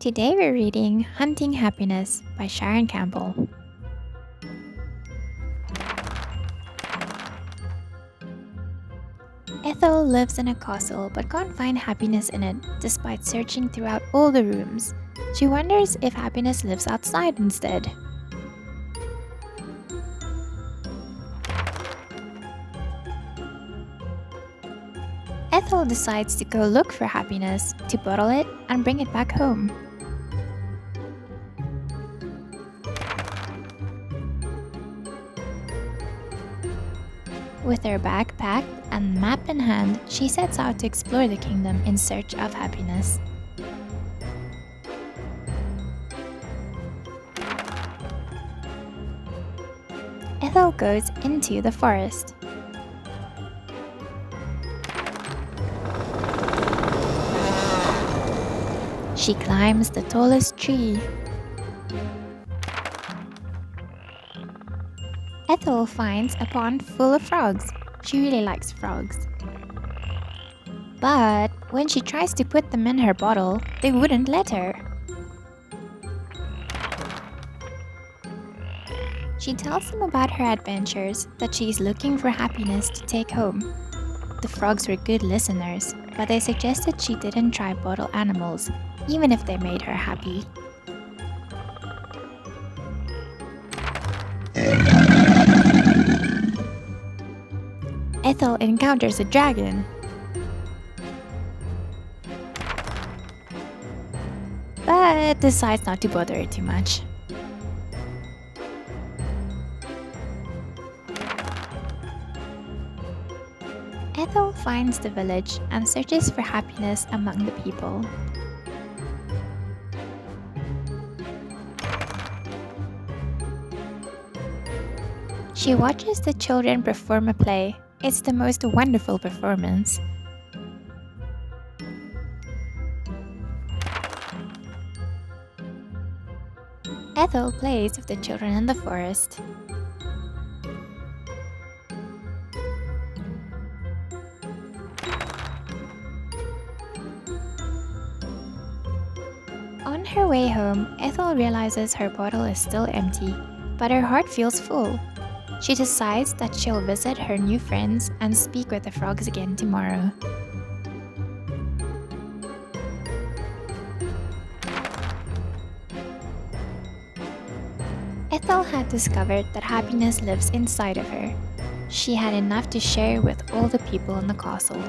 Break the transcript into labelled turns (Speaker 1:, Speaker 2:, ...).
Speaker 1: Today we're reading Hunting Happiness by Sharon Campbell. Ethel lives in a castle but can't find happiness in it despite searching throughout all the rooms. She wonders if happiness lives outside instead. Ethel decides to go look for happiness, to bottle it, and bring it back home. With her bag packed and map in hand, she sets out to explore the kingdom in search of happiness. Ethel goes into the forest. She climbs the tallest tree. Ethel finds a pond full of frogs. She really likes frogs. But when she tries to put them in her bottle, they wouldn't let her. She tells them about her adventures, that she's looking for happiness to take home. The frogs were good listeners, but they suggested she didn't try bottle animals, even if they made her happy. Ethel encounters a dragon. But decides not to bother it too much. Ethel finds the village and searches for happiness among the people. She watches the children perform a play. It's the most wonderful performance. Ethel plays with the children in the forest. On her way home, Ethel realizes her bottle is still empty, but her heart feels full. She decides that she'll visit her new friends and speak with the frogs again tomorrow. Ethel had discovered that happiness lives inside of her. She had enough to share with all the people in the castle.